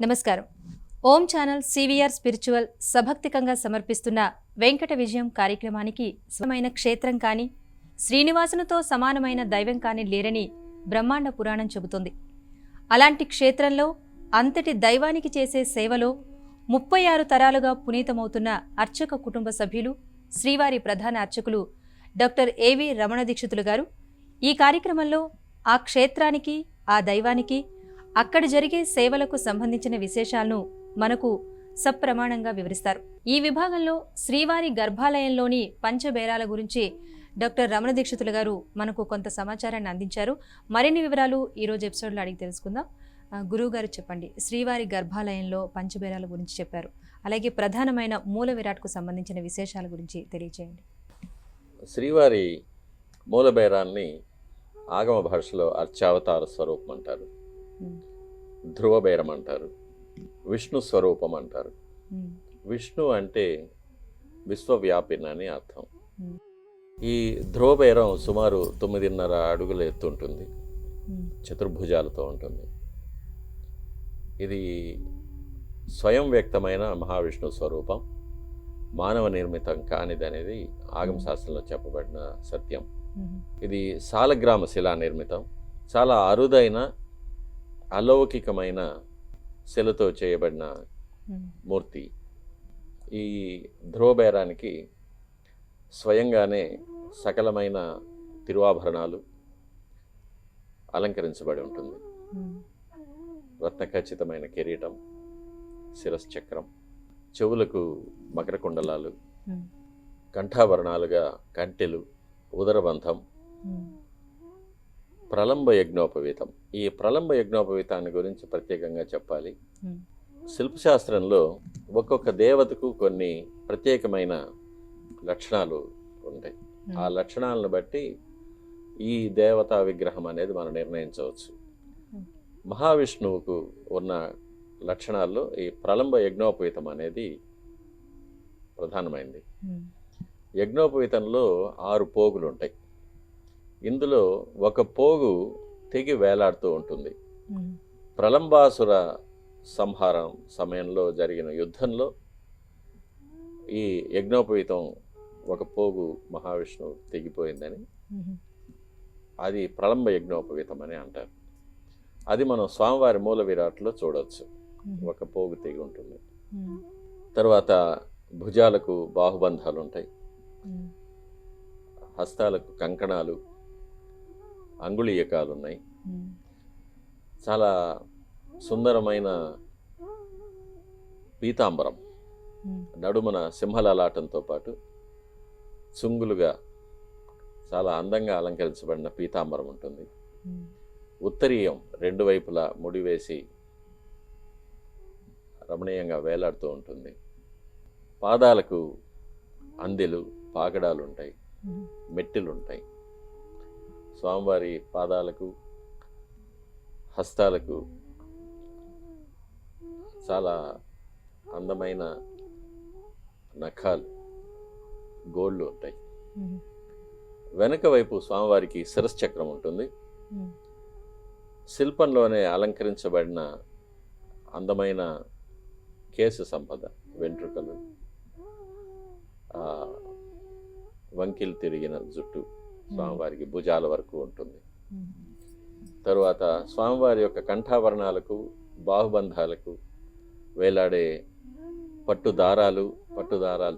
నమస్కారం. ఓం channel CVR spiritual సభక్తికంగా సమర్పిస్తున్న వెంకట విజయం కార్యక్రమానికి స్వమైన క్షేత్రం కానీ శ్రీనివాసునితో సమానమైన దైవం కానీ లేరని బ్రహ్మాండ పురాణం చెబుతుంది. అలాంటి క్షేత్రంలో అంతటి దైవానికి చేసే సేవలో 36 తరాలుగా పునీతమవుతున్న అర్చక కుటుంబ సభ్యులు శ్రీవారి ప్రధాన అర్చకులు డాక్టర్ ఏవి రమణ దీక్షితులు గారు ఈ కార్యక్రమంలో ఆ క్షేత్రానికి ఆ దైవానికి అక్కడ జరిగే సేవలకు సంబంధించిన విశేషాలను మనకు సప్రమాణంగా వివరిస్తారు. ఈ విభాగంలో శ్రీవారి గర్భాలయంలోని పంచబేరాల గురించి డాక్టర్ రమణ దీక్షితులు గారు మనకు కొంత సమాచారాన్ని అందించారు. మరిన్ని వివరాలు ఈరోజు ఎపిసోడ్లో అడిగి తెలుసుకుందాం. గురువు గారు చెప్పండి, శ్రీవారి గర్భాలయంలో పంచబేరాల గురించి చెప్పారు, అలాగే ప్రధానమైన మూల విరాట్కు సంబంధించిన విశేషాల గురించి తెలియజేయండి. శ్రీవారి మూలబేరాన్ని ఆగమ భాషలో అర్చావతార స్వరూపం అంటారు, ధ్రువబేరం అంటారు, విష్ణు స్వరూపం అంటారు. విష్ణు అంటే విశ్వవ్యాపిన్ అని అర్థం. ఈ ధ్రువబేరం సుమారు 9.5 అడుగుల ఎత్తు ఉంటుంది, చతుర్భుజాలతో ఉంటుంది. ఇది స్వయం వ్యక్తమైన మహావిష్ణు స్వరూపం, మానవ నిర్మితం కానిది అనేది ఆగమ శాస్త్రంలో చెప్పబడిన సత్యం. ఇది సాలగ్రామ శిలా నిర్మితం, చాలా అరుదైన అలౌకికమైన శిలతో చేయబడిన మూర్తి. ఈ ధ్రువబేరానికి స్వయంగానే సకలమైన తిరువాభరణాలు అలంకరించబడి ఉంటుంది. రత్నఖచ్చితమైన కిరీటం, శిరశ్చక్రం, చెవులకు మకర కుండలాలు, కంఠాభరణాలుగా కంటెలు, ఉదరబంధం, ప్రలంబ యజ్ఞోపవీతం. ఈ ప్రలంబ యజ్ఞోపవీతాన్ని గురించి ప్రత్యేకంగా చెప్పాలి. శిల్పశాస్త్రంలో ఒక్కొక్క దేవతకు కొన్ని ప్రత్యేకమైన లక్షణాలు ఉంటాయి. ఆ లక్షణాలను బట్టి ఈ దేవతా విగ్రహం అనేది మనం నిర్ణయించవచ్చు. మహావిష్ణువుకు ఉన్న లక్షణాల్లో ఈ ప్రలంబ యజ్ఞోపవీతం అనేది ప్రధానమైంది. యజ్ఞోపవీతంలో 6 పోగులు ఉంటాయి. ఇందులో ఒక పోగు తెగి వేలాడుతూ ఉంటుంది. ప్రలంబాసుర సంహారం సమయంలో జరిగిన యుద్ధంలో ఈ యజ్ఞోపవీతం ఒక పోగు మహావిష్ణువు తెగిపోయిందని అది ప్రలంబ యజ్ఞోపవీతం అని అంటారు. అది మనం స్వామివారి మూల విరాట్లో చూడవచ్చు, ఒక పోగు తెగి ఉంటుంది. తర్వాత భుజాలకు బాహుబంధాలు ఉంటాయి, హస్తాలకు కంకణాలు, అంగుళీయకాలు ఉన్నాయి. చాలా సుందరమైన పీతాంబరం, నడుమన సింహలలాటంతో పాటు చుంగులుగా చాలా అందంగా అలంకరించబడిన పీతాంబరం ఉంటుంది. ఉత్తరీయం 2 వైపులా ముడివేసి రమణీయంగా వేలాడుతూ ఉంటుంది. పాదాలకు అందెలు, పాగడాలు ఉంటాయి, మెట్టెలు ఉంటాయి. స్వామివారి పాదాలకు, హస్తాలకు చాలా అందమైన నఖాలు, గోళ్ళు ఉంటాయి. వెనక వైపు స్వామివారికి శిరశ్చక్రం ఉంటుంది. శిల్పంలోనే అలంకరించబడిన అందమైన కేశ సంపద, వెంట్రుకలు, వంకిలు తిరిగిన జుట్టు స్వామివారికి భుజాల వరకు ఉంటుంది. తరువాత స్వామివారి యొక్క కంఠాభరణాలకు, బాహుబంధాలకు వేలాడే పట్టుదారాలు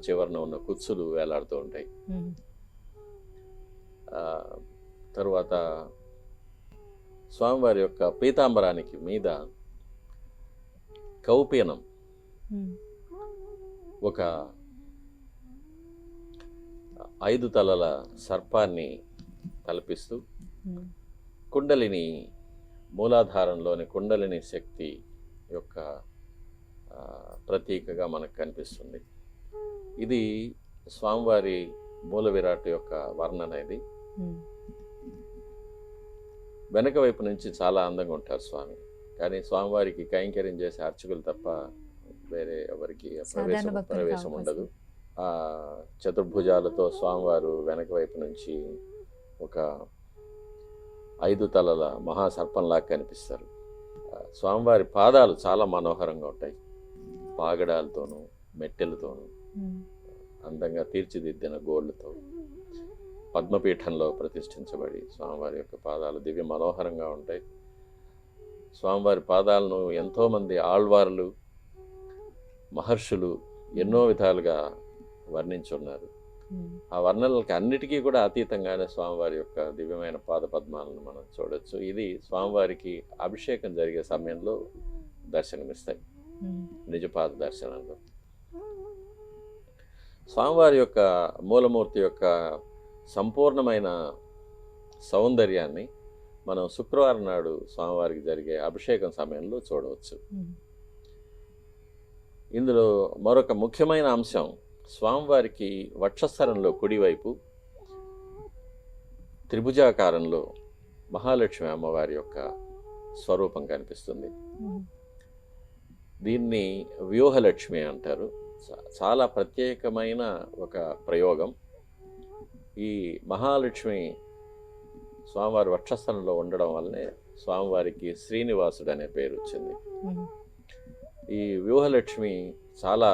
చివరన ఉన్న కుత్సులు వేలాడుతూ ఉంటాయి. తరువాత స్వామివారి యొక్క పీతాంబరానికి మీద కౌపీనం, ఒక 5 తలల సర్పాన్ని తలపిస్తూ కుండలిని, మూలాధారంలోని కుండలిని శక్తి యొక్క ప్రతీకగా మనకు కనిపిస్తుంది. ఇది స్వామివారి మూల విరాట్ యొక్క వర్ణన. ఇది వెనక వైపు నుంచి చాలా అందంగా ఉంటారు స్వామి, కానీ స్వామివారికి కైంకర్యం చేసే అర్చకులు తప్ప వేరే ఎవరికి ప్రవేశం ఉండదు. ఆ చతుర్భుజాలతో స్వామివారు వెనక వైపు నుంచి ఒక 5 తలల మహాసర్పంలాగా కనిపిస్తారు. స్వామివారి పాదాలు చాలా మనోహరంగా ఉంటాయి. పాగడాలతోనూ మెట్టెలతోనూ అందంగా తీర్చిదిద్దిన గోళ్ళతో పద్మపీఠంలో ప్రతిష్ఠించబడి స్వామివారి యొక్క పాదాలు దివ్య మనోహరంగా ఉంటాయి. స్వామివారి పాదాలను ఎంతోమంది ఆళ్వార్లు, మహర్షులు ఎన్నో విధాలుగా వర్ణించున్నారు. ఆ వర్ణనలకి అన్నిటికీ కూడా అతీతంగానే స్వామివారి యొక్క దివ్యమైన పాద పద్మాలను మనం చూడొచ్చు. ఇది స్వామివారికి అభిషేకం జరిగే సమయంలో దర్శనమిస్తాయి, నిజపాద దర్శనంలో. స్వామివారి యొక్క మూలమూర్తి యొక్క సంపూర్ణమైన సౌందర్యాన్ని మనం శుక్రవారం నాడు స్వామివారికి జరిగే అభిషేకం సమయంలో చూడవచ్చు. ఇందులో మరొక ముఖ్యమైన అంశం, స్వామివారికి వక్షస్థలంలో కుడివైపు త్రిభుజాకారంలో మహాలక్ష్మి అమ్మవారి యొక్క స్వరూపం కనిపిస్తుంది. దీన్ని వ్యూహలక్ష్మి అంటారు. చాలా ప్రత్యేకమైన ఒక ప్రయోగం. ఈ మహాలక్ష్మి స్వామివారి వక్షస్థలంలో ఉండడం వల్లనే స్వామివారికి శ్రీనివాసుడు అనే పేరు వచ్చింది. ఈ వ్యూహలక్ష్మి చాలా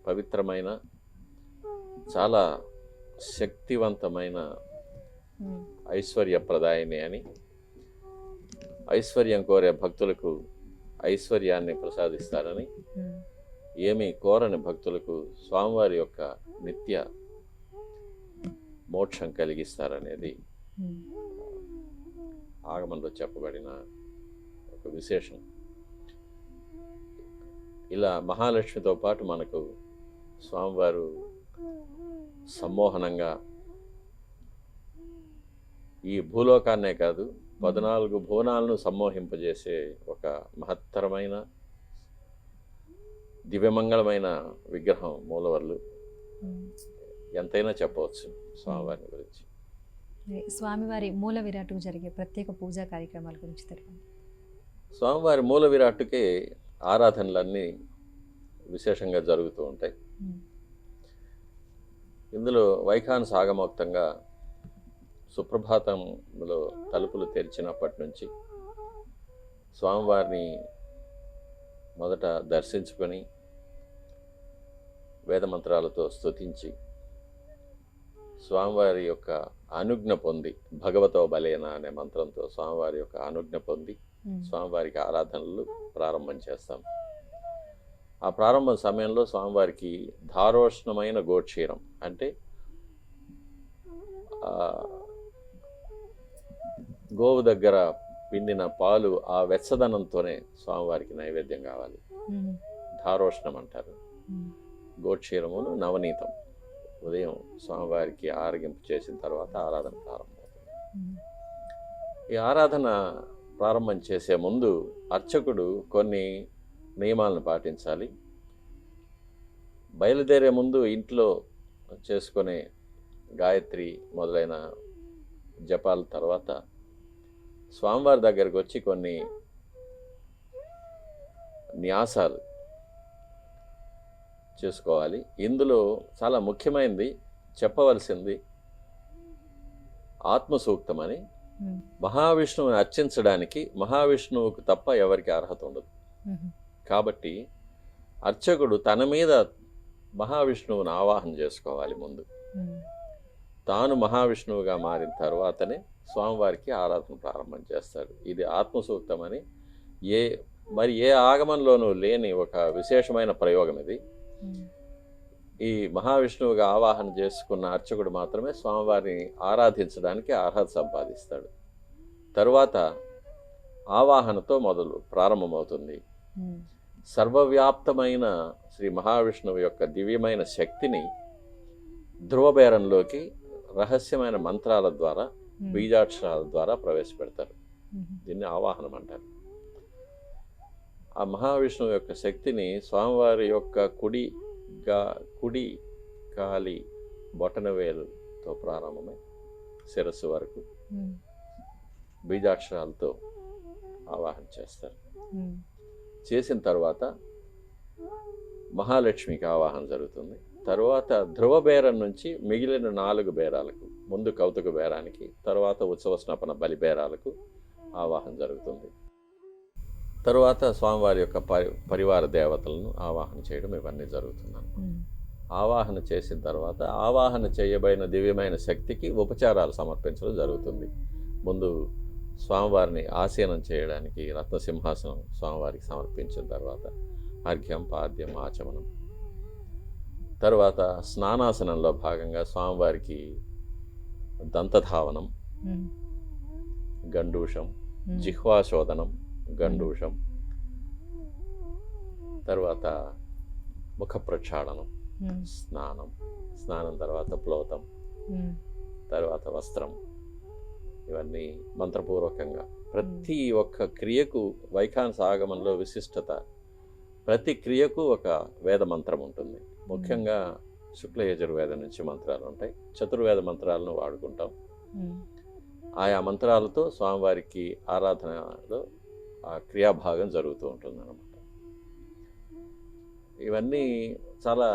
పవిత్రమైన, చాలా శక్తివంతమైన ఐశ్వర్యప్రదాయిని అని, ఐశ్వర్యం కోరే భక్తులకు ఐశ్వర్యాన్ని ప్రసాదిస్తారని, ఏమీ కోరని భక్తులకు స్వామివారి యొక్క నిత్య మోక్షం కలిగిస్తారనేది ఆగమంలో చెప్పబడిన ఒక విశేషం. ఇలా మహాలక్ష్మితో పాటు మనకు స్వామివారు సమ్మోహనంగా ఈ భూలోకాన్నే కాదు 14 భువనాలను సమ్మోహింపజేసే ఒక మహత్తరమైన దివ్యమంగళమైన విగ్రహం మూలవర్లు. ఎంతైనా చెప్పవచ్చు స్వామివారిని గురించి. స్వామివారి మూల విరాట్టుకు జరిగే ప్రత్యేక పూజా కార్యక్రమాల గురించి తెలియండి. స్వామివారి మూల విరాట్టుకే ఆరాధనలన్నీ విశేషంగా జరుగుతూ ఉంటాయి. ఇందులో వైఖానస ఆగమోక్తంగా సుప్రభాతంలో తలుపులు తెరిచినప్పటి నుంచి స్వామివారిని మొదట దర్శించుకొని వేదమంత్రాలతో స్తుతించి స్వామివారి యొక్క అనుజ్ఞ పొంది, భగవతో బలేన అనే మంత్రంతో స్వామివారి యొక్క అనుజ్ఞ పొంది స్వామివారికి ఆరాధనలు ప్రారంభం చేస్తాం. ఆ ప్రారంభ సమయంలో స్వామివారికి ధారోష్ణమైన గోక్షీరం అంటే గోవు దగ్గర పిండిన పాలు, ఆ వెచ్చదనంతోనే స్వామివారికి నైవేద్యం కావాలి. ధారోష్ణం అంటారు. గోక్షీరమును నవనీతం ఉదయం స్వామివారికి ఆరగింపు చేసిన తర్వాత ఆరాధన ప్రారంభమవుతుంది. ఈ ఆరాధన ప్రారంభం చేసే ముందు అర్చకుడు కొన్ని నియమాలను పాటించాలి. బయలుదేరే ముందు ఇంట్లో చేసుకునే గాయత్రి మొదలైన జపాల తర్వాత స్వామివారి దగ్గరికి వచ్చి కొన్ని న్యాసాలు చేసుకోవాలి. ఇందులో చాలా ముఖ్యమైనది చెప్పవలసింది ఆత్మసూక్తం అని. మహావిష్ణువుని అర్చించడానికి మహావిష్ణువుకు తప్ప ఎవరికి అర్హత ఉండదు. కాబట్టి అర్చకుడు తన మీద మహావిష్ణువుని ఆవాహన చేసుకోవాలి ముందు. తాను మహావిష్ణువుగా మారిన తర్వాతనే స్వామివారికి ఆరాధన ప్రారంభం చేస్తాడు. ఇది ఆత్మసూక్తం అని ఏ ఆగమంలోనూ లేని ఒక విశేషమైన ప్రయోగం ఇది. ఈ మహావిష్ణువుగా ఆవాహన చేసుకున్న అర్చకుడు మాత్రమే స్వామివారిని ఆరాధించడానికి అర్హత సంపాదిస్తాడు. తరువాత ఆవాహనతో ప్రారంభమవుతుంది. సర్వవ్యాప్తమైన శ్రీ మహావిష్ణువు యొక్క దివ్యమైన శక్తిని ధ్రువబేరంలోకి రహస్యమైన మంత్రాల ద్వారా, బీజాక్షరాల ద్వారా ప్రవేశపెడతారు. దీన్ని ఆవాహనం అంటారు. ఆ మహావిష్ణువు యొక్క శక్తిని స్వామివారి యొక్క కుడి కాలి బొటనవేలుతో ప్రారంభమై శిరస్సు వరకు బీజాక్షరాలతో ఆవాహన చేస్తారు. చేసిన తర్వాత మహాలక్ష్మికి ఆవాహన జరుగుతుంది. తర్వాత ధ్రువ బేరం నుంచి మిగిలిన 4 బేరాలకు, ముందు కౌతుక బేరానికి, తర్వాత ఉత్సవ స్నపన బలి బేరాలకు ఆవాహన జరుగుతుంది. తరువాత స్వామివారి యొక్క పరివార దేవతలను ఆవాహన చేయడం ఇవన్నీ జరుగుతున్నాను. ఆవాహన చేసిన తర్వాత ఆవాహన చేయబడిన దివ్యమైన శక్తికి ఉపచారాలు సమర్పించడం జరుగుతుంది. ముందు స్వామివారిని ఆసీనం చేయడానికి రత్నసింహాసనం స్వామివారికి సమర్పించిన తర్వాత అర్ఘ్యం, పాద్యం, ఆచమనం, తర్వాత స్నానాసనంలో భాగంగా స్వామివారికి దంతధావనం, గండూషం, జిహ్వాశోధనం, గండూషం, తర్వాత ముఖ ప్రక్షాళనం, స్నానం తర్వాత ప్లోతం, తర్వాత వస్త్రం, ఇవన్నీ మంత్రపూర్వకంగా ప్రతి ఒక్క క్రియకు వైఖానస ఆగమంలో విశిష్టత. ప్రతి క్రియకు ఒక వేద మంత్రం ఉంటుంది. ముఖ్యంగా శుక్ల యజుర్వేద నుంచి మంత్రాలు ఉంటాయి. చతుర్వేద మంత్రాలను వాడుకుంటాం. ఆయా మంత్రాలతో స్వామివారికి ఆరాధనలో ఆ క్రియాభాగం జరుగుతూ ఉంటుంది అన్నమాట. ఇవన్నీ చాలా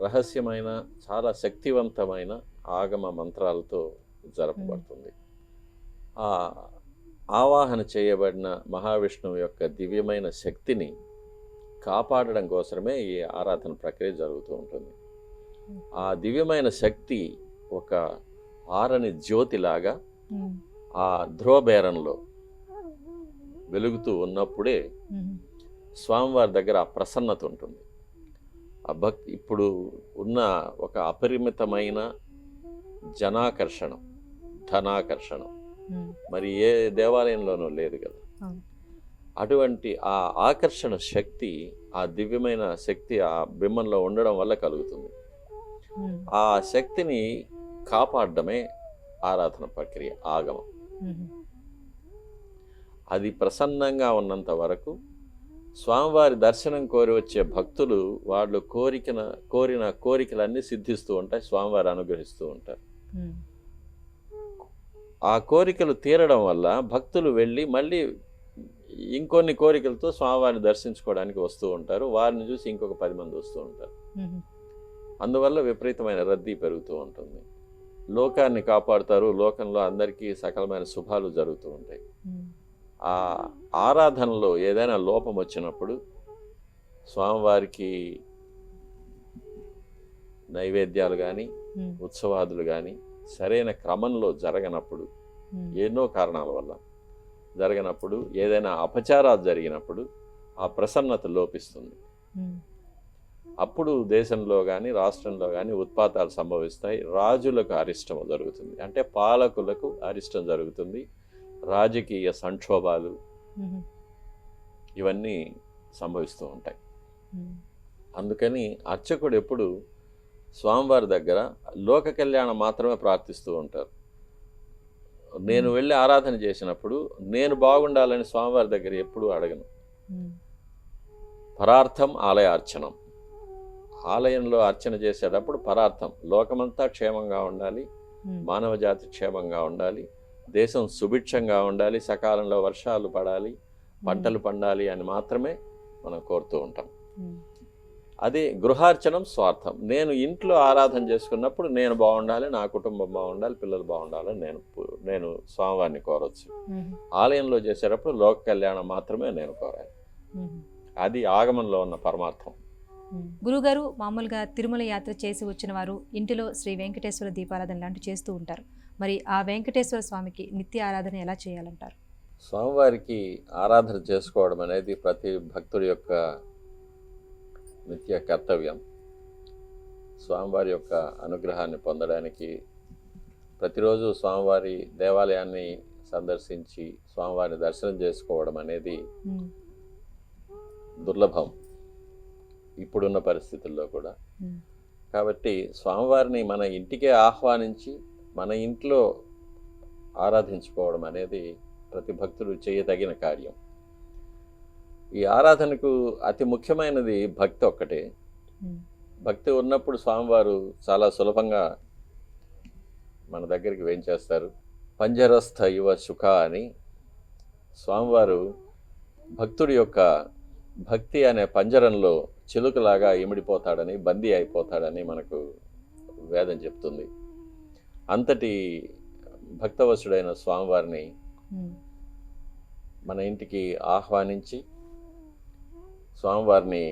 రహస్యమైన, చాలా శక్తివంతమైన ఆగమ మంత్రాలతో జరపబడుతుంది. ఆ ఆవాహన చేయబడిన మహావిష్ణువు యొక్క దివ్యమైన శక్తిని కాపాడడం కోసమే ఈ ఆరాధన ప్రక్రియ జరుగుతూ ఉంటుంది. ఆ దివ్యమైన శక్తి ఒక ఆరని జ్యోతిలాగా ఆ ధ్రువబేరంలో వెలుగుతూ ఉన్నప్పుడే స్వామివారి దగ్గర ఆ ప్రసన్నత ఉంటుంది. ఆ భక్తి ఇప్పుడు ఉన్న ఒక అపరిమితమైన జనాకర్షణం, ధనాకర్షణం మరి ఏ దేవాలయంలోనూ లేదు కదా. అటువంటి ఆ ఆకర్షణ శక్తి, ఆ దివ్యమైన శక్తి ఆ బింబంలో ఉండడం వల్ల కలుగుతుంది. ఆ శక్తిని కాపాడడమే ఆరాధన ప్రక్రియ, ఆగమం. అది ప్రసన్నంగా ఉన్నంత వరకు స్వామివారి దర్శనం కోరి వచ్చే భక్తులు వాళ్ళు కోరిన కోరికలన్నీ సిద్ధిస్తూ ఉంటాయి, స్వామివారు అనుగ్రహిస్తూ ఉంటారు. ఆ కోరికలు తీరడం వల్ల భక్తులు వెళ్ళి మళ్ళీ ఇంకొన్ని కోరికలతో స్వామివారిని దర్శించుకోవడానికి వస్తూ ఉంటారు. వారిని చూసి ఇంకొక 10 మంది వస్తూ ఉంటారు. అందువల్ల విపరీతమైన రద్దీ పెరుగుతూ ఉంటుంది. లోకాన్ని కాపాడుతారు, లోకంలో అందరికీ సకలమైన శుభాలు జరుగుతూ ఉంటాయి. ఆ ఆరాధనలో ఏదైనా లోపం వచ్చినప్పుడు, స్వామివారికి నైవేద్యాలు కానీ ఉత్సవాదులు కానీ సరైన క్రమంలో జరగనప్పుడు, ఎన్నో కారణాల వల్ల జరగనప్పుడు, ఏదైనా అపచారాలు జరిగినప్పుడు ఆ ప్రసన్నత లోపిస్తుంది. అప్పుడు దేశంలో కానీ రాష్ట్రంలో కానీ ఉత్పాతాలు సంభవిస్తాయి. రాజులకు అరిష్టం జరుగుతుంది, అంటే పాలకులకు అరిష్టం జరుగుతుంది. రాజకీయ సంక్షోభాలు ఇవన్నీ సంభవిస్తూ ఉంటాయి. అందుకని అర్చకుడు ఎప్పుడు స్వామివారి దగ్గర లోక కళ్యాణం మాత్రమే ప్రార్థిస్తూ ఉంటారు. నేను వెళ్ళి ఆరాధన చేసినప్పుడు నేను బాగుండాలని స్వామివారి దగ్గర ఎప్పుడూ అడగను. పరార్థం ఆలయార్చనం, ఆలయంలో అర్చన చేసేటప్పుడు పరార్థం, లోకమంతా క్షేమంగా ఉండాలి, మానవ జాతి క్షేమంగా ఉండాలి, దేశం సుభిక్షంగా ఉండాలి, సకాలంలో వర్షాలు పడాలి, పంటలు పండాలి అని మాత్రమే మనం కోరుతూ ఉంటాం. అది గృహార్చనం స్వార్థం. నేను ఇంట్లో ఆరాధన చేసుకున్నప్పుడు నేను బాగుండాలి, నా కుటుంబం బాగుండాలి, పిల్లలు బాగుండాలని నేను స్వామివారిని కోరవచ్చు. ఆలయంలో చేసేటప్పుడు లోక కళ్యాణం మాత్రమే నేను కోరాలి. అది ఆగమంలో ఉన్న పరమార్థం. గురుగారు, మామూలుగా తిరుమల యాత్ర చేసి వచ్చిన వారు ఇంటిలో శ్రీ వెంకటేశ్వర దీపారాధన లాంటివి చేస్తూ ఉంటారు. మరి ఆ వెంకటేశ్వర స్వామికి నిత్య ఆరాధన ఎలా చేయాలంటారు? స్వామివారికి ఆరాధన చేసుకోవడం అనేది ప్రతి భక్తుడి యొక్క నిత్య కర్తవ్యం. స్వామివారి యొక్క అనుగ్రహాన్ని పొందడానికి ప్రతిరోజు స్వామివారి దేవాలయాన్ని సందర్శించి స్వామివారిని దర్శనం చేసుకోవడం అనేది దుర్లభం ఇప్పుడున్న పరిస్థితుల్లో కూడా. కాబట్టి స్వామివారిని మన ఇంటికే ఆహ్వానించి మన ఇంట్లో ఆరాధించుకోవడం అనేది ప్రతి భక్తుడు చేయదగిన కార్యం. ఈ ఆరాధనకు అతి ముఖ్యమైనది భక్తి ఒక్కటే. భక్తి ఉన్నప్పుడు స్వామివారు చాలా సులభంగా మన దగ్గరికి వేంచేస్తారు. పంజరస్థ యువ సుఖ అని స్వామివారు భక్తుడి యొక్క భక్తి అనే పంజరంలో చిలుకలాగా ఇమిడిపోతాడని, బందీ అయిపోతాడని మనకు వేదం చెప్తుంది. అంతటి భక్తవశుడైన స్వామివారిని మన ఇంటికి ఆహ్వానించి స్వామివారిని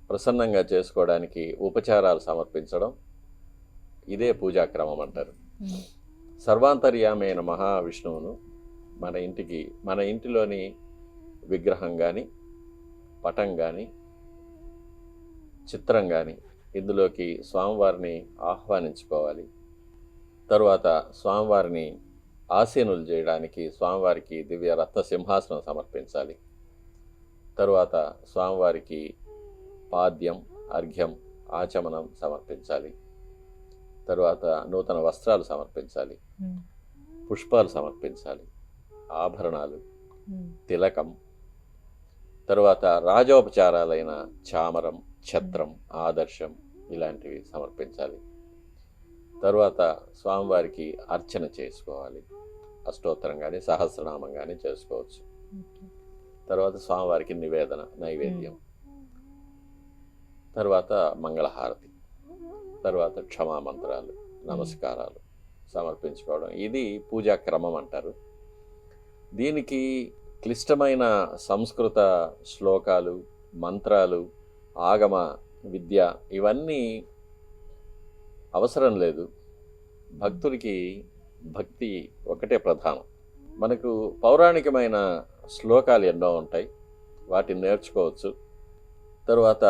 ప్రసన్నంగా చేసుకోవడానికి ఉపచారాలు సమర్పించడం, ఇదే పూజాక్రమం అంటారు. సర్వాంతర్యామి అయిన మహావిష్ణువును మన ఇంటిలోని విగ్రహం కానీ, పటం కానీ, చిత్రం కానీ ఇందులోకి స్వామివారిని ఆహ్వానించుకోవాలి. తరువాత స్వామివారిని ఆసీనులు చేయడానికి స్వామివారికి దివ్య రత్న సింహాసనం సమర్పించాలి. తరువాత స్వామివారికి పాద్యం, అర్ఘ్యం, ఆచమనం సమర్పించాలి. తరువాత నూతన వస్త్రాలు సమర్పించాలి, పుష్పాలు సమర్పించాలి, ఆభరణాలు, తిలకం, తరువాత రాజోపచారాలైన చామరం, ఛత్రం, ఆదర్శం ఇలాంటివి సమర్పించాలి. తరువాత స్వామివారికి అర్చన చేసుకోవాలి. అష్టోత్తరం కానీ సహస్రనామం కానీ చేసుకోవచ్చు. తర్వాత స్వామివారికి నైవేద్యం, తర్వాత మంగళహారతి, తర్వాత క్షమామంత్రాలు, నమస్కారాలు సమర్పించుకోవడం, ఇది పూజా క్రమం అంటారు. దీనికి క్లిష్టమైన సంస్కృత శ్లోకాలు, మంత్రాలు, ఆగమ విద్య ఇవన్నీ అవసరం లేదు. భక్తుడికి భక్తి ఒకటే ప్రధానం. మనకు పౌరాణికమైన శ్లోకాలు ఎన్నో ఉంటాయి, వాటిని నేర్చుకోవచ్చు. తరువాత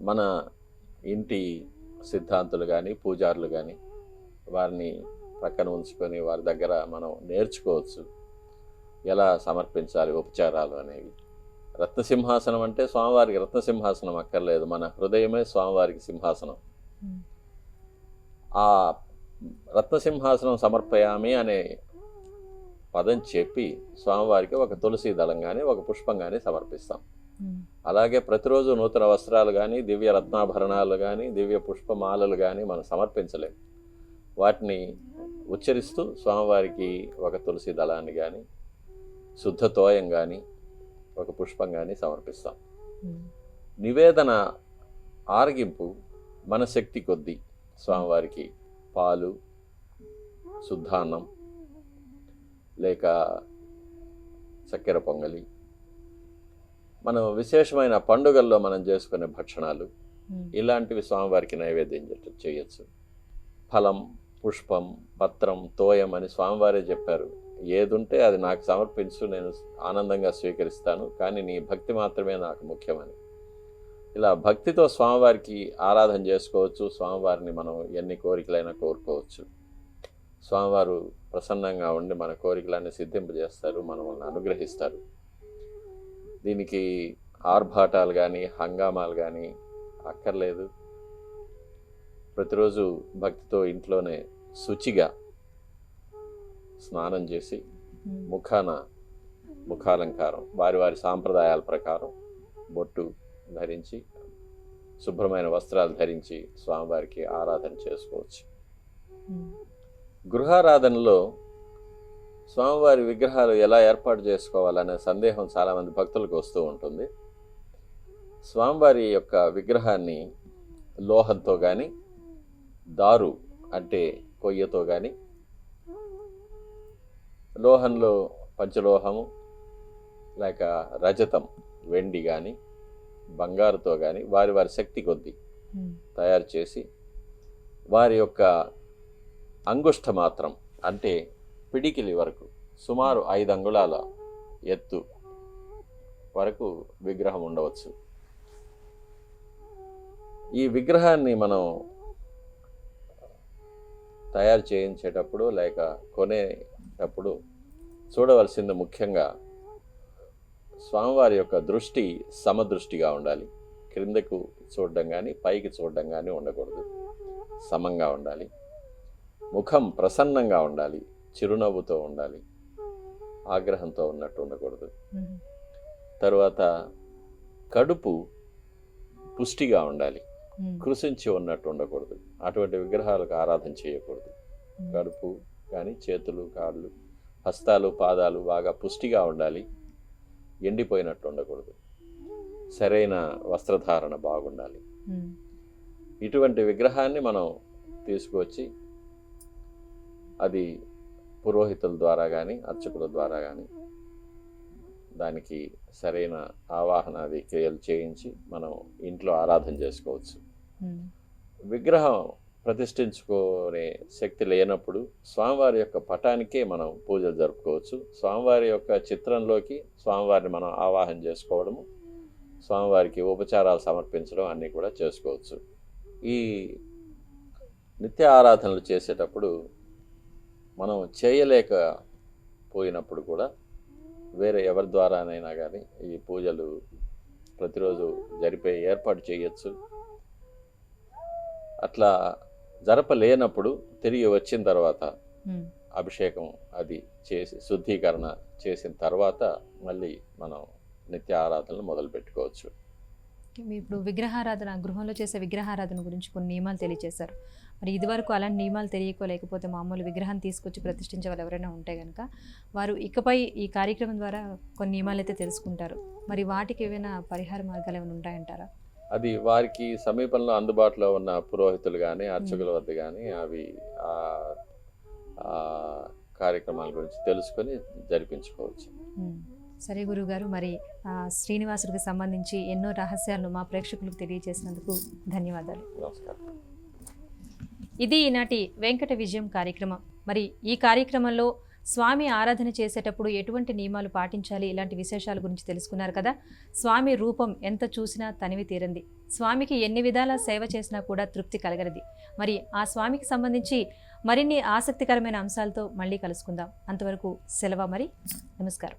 మన ఇంటి సిద్ధాంతులు కానీ, పూజారులు కానీ వారిని పక్కన ఉంచుకొని వారి దగ్గర మనం నేర్చుకోవచ్చు ఎలా సమర్పించాలి ఉపచారాలు అనేవి. రత్నసింహాసనం అంటే స్వామివారికి రత్నసింహాసనం అక్కర్లేదు, మన హృదయమే స్వామివారికి సింహాసనం. ఆ రత్నసింహాసనం సమర్పయామి అనే పదం చెప్పి స్వామివారికి ఒక తులసి దళం కానీ, ఒక పుష్పం కానీ సమర్పిస్తాం. అలాగే ప్రతిరోజు నూతన వస్త్రాలు కానీ, దివ్య రత్నాభరణాలు కానీ, దివ్య పుష్పమాలలు కానీ మనం సమర్పించలేం. వాటిని ఉచ్చరిస్తూ స్వామివారికి ఒక తులసి దళాన్ని కానీ, శుద్ధ తోయం కానీ, ఒక పుష్పం కానీ సమర్పిస్తాం. నివేదన ఆరగింపు మన శక్తి కొద్దీ స్వామివారికి పాలు, శుద్ధాన్నం, లేక చక్కెర పొంగలి, మనం విశేషమైన పండుగల్లో మనం చేసుకునే భక్షణాలు ఇలాంటివి స్వామివారికి నైవేద్యం చేయొచ్చు. ఫలం, పుష్పం, పత్రం, తోయం అని స్వామివారే చెప్పారు. ఏదుంటే అది నాకు సమర్పించు, నేను ఆనందంగా స్వీకరిస్తాను, కానీ నీ భక్తి మాత్రమే నాకు ముఖ్యమని. ఇలా భక్తితో స్వామివారికి ఆరాధన చేసుకోవచ్చు. స్వామివారిని మనం ఎన్ని కోరికలైనా కోరుకోవచ్చు. స్వామివారు ప్రసన్నంగా ఉండి మన కోరికలన్నీ సిద్ధింపజేస్తారు, మనల్ని అనుగ్రహిస్తారు. దీనికి ఆర్భాటాలు కానీ, హంగామాలు కానీ అక్కర్లేదు. ప్రతిరోజు భక్తితో ఇంట్లోనే శుచిగా స్నానం చేసి ముఖాలంకారం వారి వారి సాంప్రదాయాల ప్రకారం బొట్టు ధరించి, శుభ్రమైన వస్త్రాలు ధరించి స్వామివారికి ఆరాధన చేసుకోవచ్చు. గృహారాధనలో స్వామివారి విగ్రహాలు ఎలా ఏర్పాటు చేసుకోవాలనే సందేహం చాలామంది భక్తులకు వస్తూ ఉంటుంది. స్వామివారి యొక్క విగ్రహాన్ని లోహంతో కానీ, దారు అంటే కొయ్యతో కానీ, లోహంలో పంచలోహము లేక రజతం వెండి కానీ, బంగారుతో కానీ వారి వారి శక్తి కొద్దీ తయారు చేసి వారి యొక్క అంగుష్ట మాత్రం అంటే పిడికిలి వరకు సుమారు 5 అంగుళాల ఎత్తు వరకు విగ్రహం ఉండవచ్చు. ఈ విగ్రహాన్ని మనం తయారు చేయించేటప్పుడు లేక కొనేటప్పుడు చూడవలసింది ముఖ్యంగా స్వామివారి యొక్క దృష్టి సమదృష్టిగా ఉండాలి. క్రిందకు చూడడం కానీ, పైకి చూడడం కానీ ఉండకూడదు. సమంగా ఉండాలి. ముఖం ప్రసన్నంగా ఉండాలి, చిరునవ్వుతో ఉండాలి, ఆగ్రహంతో ఉన్నట్టు ఉండకూడదు. తరువాత కడుపు పుష్టిగా ఉండాలి, కృషించి ఉన్నట్టు ఉండకూడదు. అటువంటి విగ్రహాలకు ఆరాధన చేయకూడదు. కడుపు కానీ, చేతులు, కాళ్ళు, హస్తాలు, పాదాలు బాగా పుష్టిగా ఉండాలి, ఎండిపోయినట్టు ఉండకూడదు. సరైన వస్త్రధారణ బాగుండాలి. ఇటువంటి విగ్రహాన్ని మనం తీసుకువచ్చి అది పురోహితుల ద్వారా కానీ, అర్చకుల ద్వారా కానీ దానికి సరైన ఆవాహన అది క్రియలు చేయించి మనం ఇంట్లో ఆరాధన చేసుకోవచ్చు. విగ్రహం ప్రతిష్ఠించుకునే శక్తి లేనప్పుడు స్వామివారి యొక్క పటానికే మనం పూజలు జరుపుకోవచ్చు. స్వామివారి యొక్క చిత్రంలోకి స్వామివారిని మనం ఆవాహన చేసుకోవడము, స్వామివారికి ఉపచారాలు సమర్పించడం అన్నీ కూడా చేసుకోవచ్చు. ఈ నిత్య ఆరాధనలు చేసేటప్పుడు మనం చేయలేకపోయినప్పుడు కూడా వేరే ఎవరి ద్వారానైనా కానీ ఈ పూజలు ప్రతిరోజు జరిపే ఏర్పాటు చేయొచ్చు. అట్లా జరపలేనప్పుడు తిరిగి వచ్చిన తర్వాత అభిషేకం అది చేసి శుద్ధీకరణ చేసిన తర్వాత మళ్ళీ మనం నిత్య ఆరాధనలు మొదలు పెట్టుకోవచ్చు. ఇప్పుడు విగ్రహారాధన, గృహంలో చేసే విగ్రహారాధన గురించి కొన్ని నియమాలు తెలియజేశారు. మరి ఇదివరకు అలాంటి నియమాలు తెలియకోలేకపోతే మామూలు విగ్రహం తీసుకొచ్చి ప్రతిష్ఠించే వాళ్ళు ఎవరైనా ఉంటే కనుక వారు ఇకపై ఈ కార్యక్రమం ద్వారా కొన్ని నియమాలు అయితే తెలుసుకుంటారు. మరి వాటికి ఏమైనా పరిహార మార్గాలు ఏమైనా ఉంటాయంటారా? అది వారికి సమీపంలో అందుబాటులో ఉన్న పురోహితులు కానీ అర్చకుల వద్ద కానీ అవి కార్యక్రమాల గురించి తెలుసుకొని జరిపించుకోవచ్చు. సరే గురువుగారు, మరి శ్రీనివాసుడికి సంబంధించి ఎన్నో రహస్యాలను మా ప్రేక్షకులకు తెలియజేసినందుకు ధన్యవాదాలు. నమస్కారం. ఇది ఈనాటి వెంకట విజయం కార్యక్రమం. మరి ఈ కార్యక్రమంలో స్వామి ఆరాధన చేసేటప్పుడు ఎటువంటి నియమాలు పాటించాలి, ఇలాంటి విశేషాల గురించి తెలుసుకున్నారు కదా. స్వామి రూపం ఎంత చూసినా తనివి తీరంది. స్వామికి ఎన్ని విధాల సేవ చేసినా కూడా తృప్తి కలగరది. మరి ఆ స్వామికి సంబంధించి మరిన్ని ఆసక్తికరమైన అంశాలతో మళ్ళీ కలుసుకుందాం. అంతవరకు సెలవు. మరి నమస్కారం.